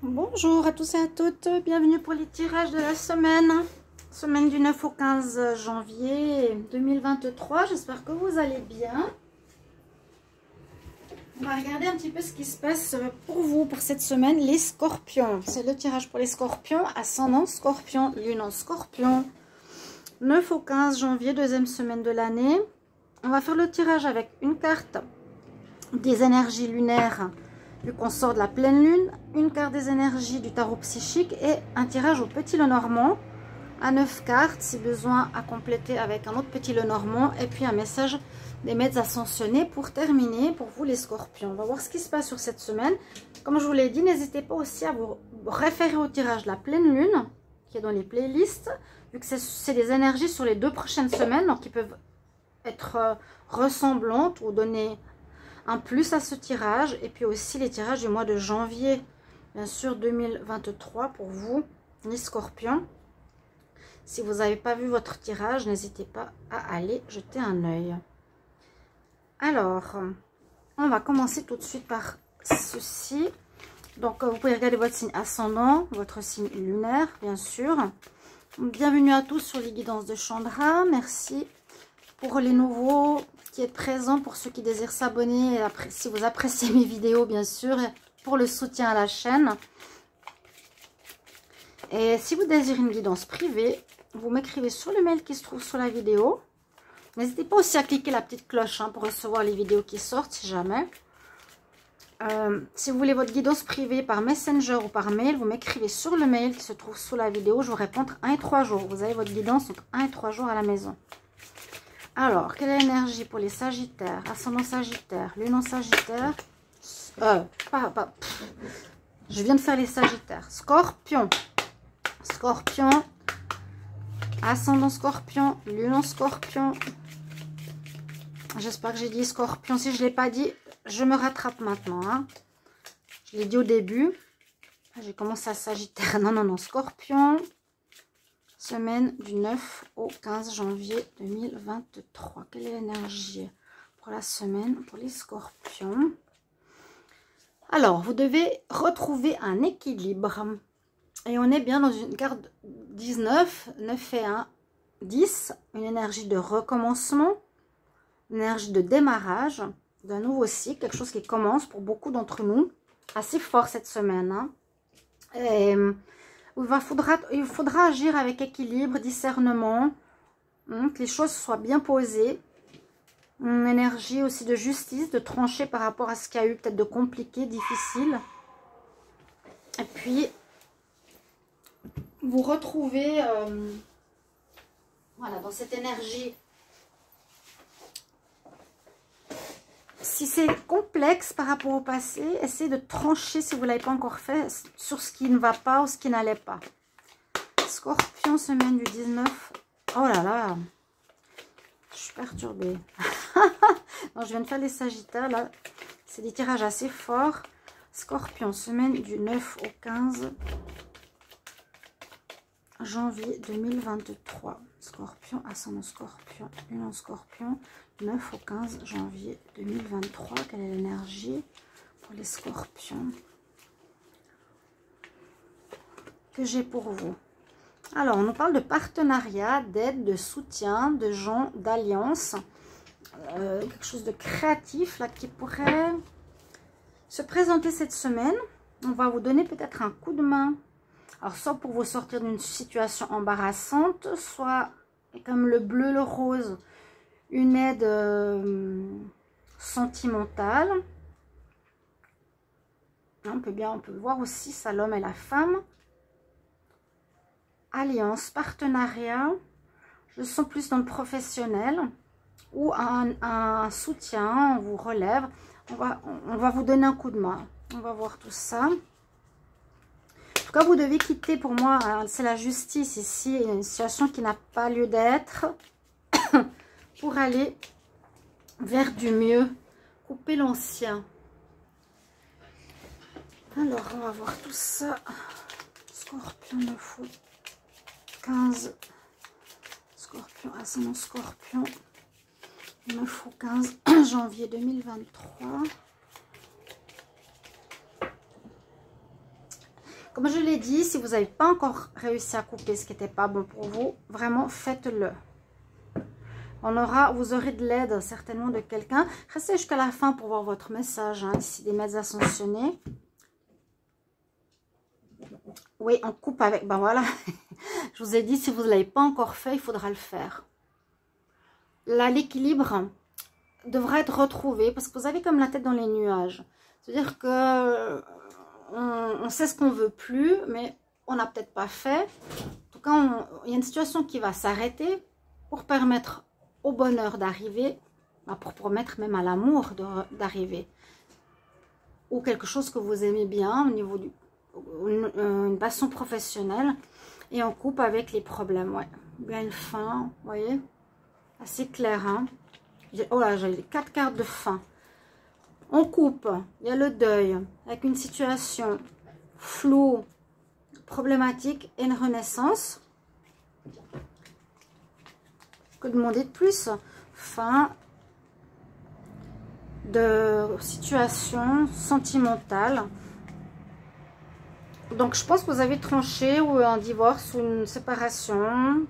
Bonjour à tous et à toutes, bienvenue pour les tirages de la semaine du 9 au 15 janvier 2023. J'espère que vous allez bien. On va regarder un petit peu ce qui se passe pour vous pour cette semaine, les scorpions. C'est le tirage pour les scorpions, ascendant scorpion, lune en scorpion. 9 au 15 janvier, deuxième semaine de l'année. On va faire le tirage avec une carte des énergies lunaires du consort de la pleine lune, une carte des énergies du tarot psychique et un tirage au petit Lenormand à 9 cartes si besoin à compléter avec un autre petit Lenormand et puis un message des maîtres ascensionnés pour terminer pour vous les scorpions. On va voir ce qui se passe sur cette semaine. Comme je vous l'ai dit, n'hésitez pas aussi à vous référer au tirage de la pleine lune qui est dans les playlists vu que c'est des énergies sur les 2 prochaines semaines donc qui peuvent être ressemblantes ou donner un plus à ce tirage et puis aussi les tirages du mois de janvier bien sûr 2023 pour vous les scorpions. Si vous n'avez pas vu votre tirage, n'hésitez pas à aller jeter un œil. Alors on va commencer tout de suite par ceci. Donc vous pouvez regarder votre signe ascendant, votre signe lunaire bien sûr. Bienvenue à tous sur les guidances de Chandra. Merci pour les nouveaux qui êtes présents, pour ceux qui désirent s'abonner, si vous appréciez mes vidéos bien sûr, pour le soutien à la chaîne. Et si vous désirez une guidance privée, vous m'écrivez sur le mail qui se trouve sur la vidéo. N'hésitez pas aussi à cliquer la petite cloche pour recevoir les vidéos qui sortent si jamais. Si vous voulez votre guidance privée par Messenger ou par mail, vous m'écrivez sur le mail qui se trouve sous la vidéo. Je vous réponds entre 1 et 3 jours. Vous avez votre guidance entre 1 et 3 jours à la maison. Alors, quelle est l'énergie pour les sagittaires, ascendant sagittaire, lune en sagittaire, je viens de faire les sagittaires, scorpion, ascendant scorpion, lune en scorpion, j'espère que j'ai dit scorpion, si je ne l'ai pas dit, je me rattrape maintenant, je l'ai dit au début, j'ai commencé à sagittaire, non, scorpion, semaine du 9 au 15 janvier 2023. Quelle est l'énergie pour la semaine pour les scorpions? Alors, vous devez retrouver un équilibre. Et on est bien dans une carte 19, 9 et 1, 10. Une énergie de recommencement, une énergie de démarrage, d'un nouveau cycle, quelque chose qui commence pour beaucoup d'entre nous. Assez fort cette semaine. Et il faudra agir avec équilibre, discernement, que les choses soient bien posées. Une énergie aussi de justice, de trancher par rapport à ce qu'il y a eu peut-être de compliqué, difficile. Et puis, vous retrouvez voilà, dans cette énergie. Si c'est complexe par rapport au passé, essayez de trancher si vous ne l'avez pas encore fait sur ce qui ne va pas ou ce qui n'allait pas. Scorpion, semaine du 19. Oh là là, je suis perturbée. Non, je viens de faire les sagittaires là. C'est des tirages assez forts. Scorpion, semaine du 9 au 15 janvier 2023. Scorpion, ascendant scorpion, lune en scorpion, 9 au 15 janvier 2023. Quelle est l'énergie pour les scorpions que j'ai pour vous? Alors, on nous parle de partenariat, d'aide, de soutien, de gens, d'alliance. Quelque chose de créatif là qui pourrait se présenter cette semaine. On va vous donner peut-être un coup de main. Alors, soit pour vous sortir d'une situation embarrassante, soit comme le bleu, le rose, une aide sentimentale. On peut voir aussi ça, l'homme et la femme. Alliance, partenariat. Je sens plus dans le professionnel ou un soutien, on vous relève. On va vous donner un coup de main. On va voir tout ça. En tout cas, vous devez quitter, pour moi, c'est la justice ici, une situation qui n'a pas lieu d'être, pour aller vers du mieux, couper l'ancien. Alors, on va voir tout ça. Scorpion, 9 août, 15. Scorpion, ascendant scorpion, 9 au 15 janvier 2023. Comme je l'ai dit, si vous n'avez pas encore réussi à couper ce qui n'était pas bon pour vous, vraiment faites-le. Vous aurez de l'aide certainement de quelqu'un. Restez jusqu'à la fin pour voir votre message. Hein, ici, des maîtres ascensionnés. Oui, on coupe avec... Ben voilà, je vous ai dit, si vous ne l'avez pas encore fait, il faudra le faire. Là, l'équilibre devra être retrouvé parce que vous avez comme la tête dans les nuages. C'est-à-dire que on sait ce qu'on veut plus, mais on n'a peut-être pas fait. En tout cas, il y a une situation qui va s'arrêter pour permettre au bonheur d'arriver, pour permettre même à l'amour d'arriver. Ou quelque chose que vous aimez bien au niveau une passion professionnelle. Et on coupe avec les problèmes, ouais. Bien une fin, vous voyez, assez clair, hein. Oh là, j'ai les 4 cartes de fin. On coupe, il y a le deuil, avec une situation floue, problématique et une renaissance. Que demander de plus? Fin de situation sentimentale. Donc, je pense que vous avez tranché ou un divorce ou une séparation.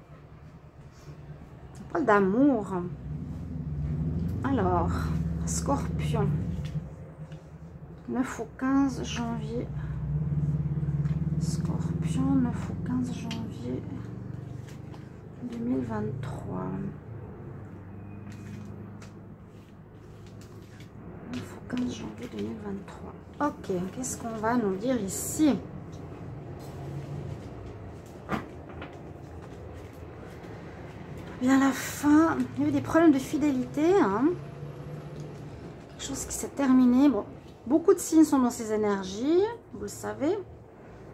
On parle d'amour. Alors, Scorpion. 9 au 15 janvier. Scorpion, 9 au 15 janvier 2023. 9 au 15 janvier 2023. Ok, qu'est-ce qu'on va nous dire ici? Bien la fin, il y a eu des problèmes de fidélité, hein. Quelque chose qui s'est terminé. Bon, beaucoup de signes sont dans ces énergies, vous le savez.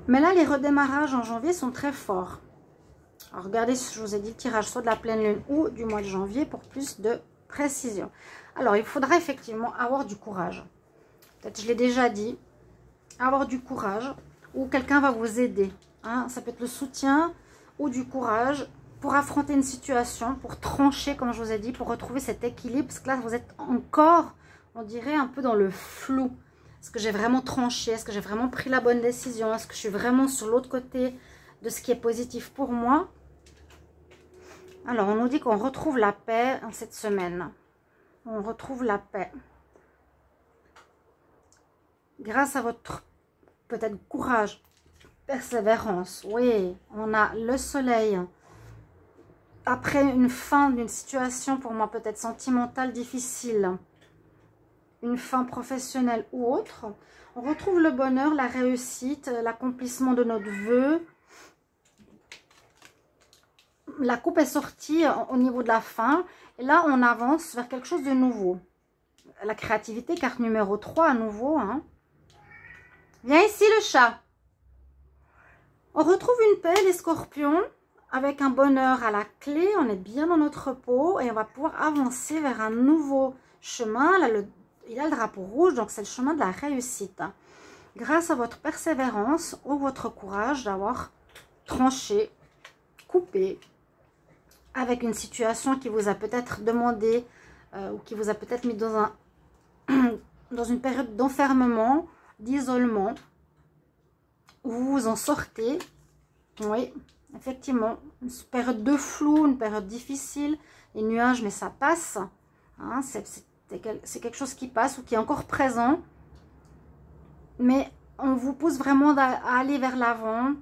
Mais là, les redémarrages en janvier sont très forts. Alors, regardez, je vous ai dit le tirage soit de la pleine lune ou du mois de janvier pour plus de précision. Alors, il faudra effectivement avoir du courage. Peut-être, je l'ai déjà dit, avoir du courage ou quelqu'un va vous aider. Hein. Ça peut être le soutien ou du courage pour affronter une situation, pour trancher, comme je vous ai dit, pour retrouver cet équilibre. Parce que là, vous êtes encore, on dirait, un peu dans le flou. Est-ce que j'ai vraiment tranché? Est-ce que j'ai vraiment pris la bonne décision? Est-ce que je suis vraiment sur l'autre côté de ce qui est positif pour moi? Alors, on nous dit qu'on retrouve la paix en cette semaine. On retrouve la paix. Grâce à votre, peut-être, courage, persévérance. Oui, on a le soleil. Après une fin d'une situation, pour moi, peut-être sentimentale, difficile. Une fin professionnelle ou autre. On retrouve le bonheur, la réussite, l'accomplissement de notre vœu. La coupe est sortie au niveau de la fin. Et là, on avance vers quelque chose de nouveau. La créativité, carte numéro 3 à nouveau. Hein. Viens ici le chat. On retrouve une paix, les scorpions, avec un bonheur à la clé. On est bien dans notre peau et on va pouvoir avancer vers un nouveau chemin. Là, il a le drapeau rouge, donc c'est le chemin de la réussite. Grâce à votre persévérance ou votre courage d'avoir tranché, coupé, avec une situation qui vous a peut-être demandé ou qui vous a peut-être mis dans une période d'enfermement, d'isolement, où vous vous en sortez. Oui, effectivement, une période de flou, une période difficile, les nuages, mais ça passe. Hein, c'est quelque chose qui passe ou qui est encore présent. Mais on vous pousse vraiment à aller vers l'avant,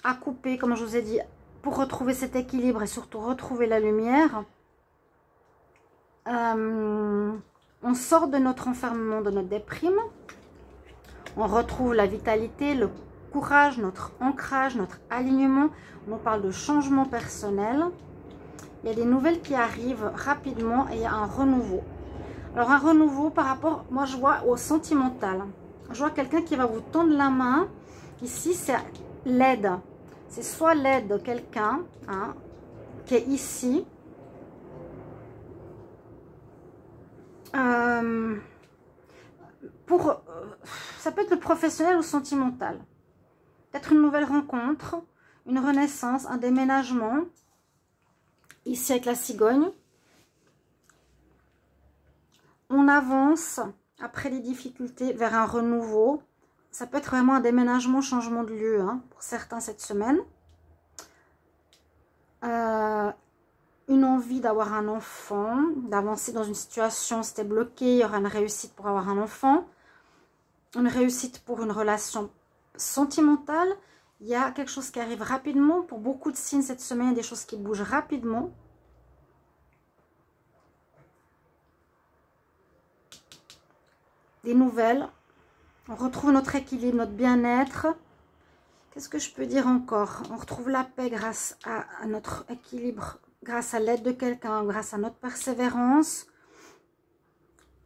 à couper, comme je vous ai dit, pour retrouver cet équilibre et surtout retrouver la lumière. On sort de notre enfermement, de notre déprime. On retrouve la vitalité, le courage, notre ancrage, notre alignement. On nous parle de changement personnel. Il y a des nouvelles qui arrivent rapidement et il y a un renouveau. Alors un renouveau par rapport, moi je vois au sentimental. Je vois quelqu'un qui va vous tendre la main. Ici c'est l'aide. C'est soit l'aide de quelqu'un hein, qui est ici. Ça peut être le professionnel ou sentimental. Peut-être une nouvelle rencontre, une renaissance, un déménagement. Ici avec la cigogne. On avance après les difficultés vers un renouveau. Ça peut être vraiment un déménagement, changement de lieu hein, pour certains cette semaine. Une envie d'avoir un enfant, d'avancer dans une situation, c'était bloqué, il y aura une réussite pour avoir un enfant. Une réussite pour une relation sentimentale. Il y a quelque chose qui arrive rapidement. Pour beaucoup de signes cette semaine, il y a des choses qui bougent rapidement. Des nouvelles. On retrouve notre équilibre, notre bien-être. Qu'est-ce que je peux dire encore? On retrouve la paix grâce à notre équilibre, grâce à l'aide de quelqu'un, grâce à notre persévérance.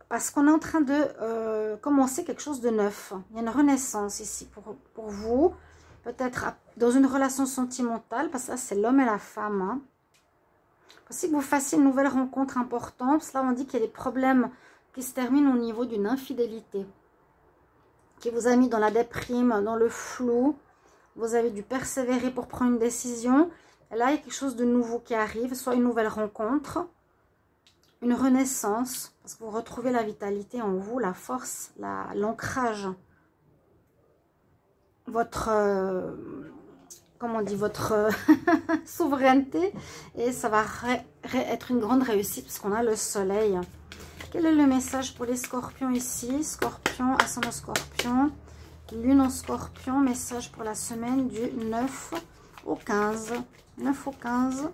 Parce qu'on est en train de commencer quelque chose de neuf. Il y a une renaissance ici pour vous. Peut-être dans une relation sentimentale, parce que là c'est l'homme et la femme. Hein. Possible que vous fassiez une nouvelle rencontre importante. Parce que là on dit qu'il y a des problèmes qui se terminent au niveau d'une infidélité. Qui vous a mis dans la déprime, dans le flou. Vous avez dû persévérer pour prendre une décision. Et là il y a quelque chose de nouveau qui arrive. Soit une nouvelle rencontre. Une renaissance. Parce que vous retrouvez la vitalité en vous, la force, l'ancrage. Votre, comment on dit, votre souveraineté. Et ça va être une grande réussite parce qu'on a le soleil. Quel est le message pour les scorpions ici? Scorpion, ascendant scorpion, lune en scorpion. Message pour la semaine du 9 au 15. 9 au 15.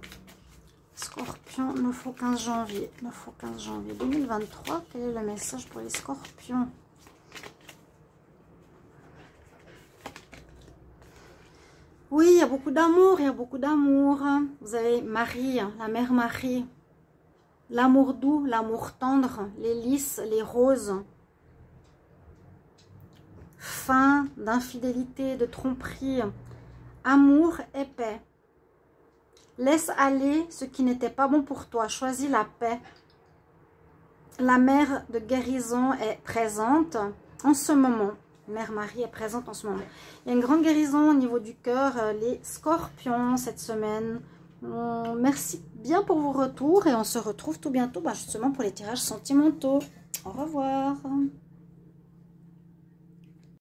Scorpion, 9 au 15 janvier. 9 au 15 janvier 2023. Quel est le message pour les scorpions? Oui, il y a beaucoup d'amour, il y a beaucoup d'amour. Vous avez Marie, la mère Marie. L'amour doux, l'amour tendre, les lys, les roses. Fin d'infidélité, de tromperie. Amour et paix. Laisse aller ce qui n'était pas bon pour toi. Choisis la paix. La mère de guérison est présente en ce moment. Mère Marie est présente en ce moment. Il y a une grande guérison au niveau du cœur. Les scorpions cette semaine. Merci bien pour vos retours. Et on se retrouve tout bientôt justement pour les tirages sentimentaux. Au revoir.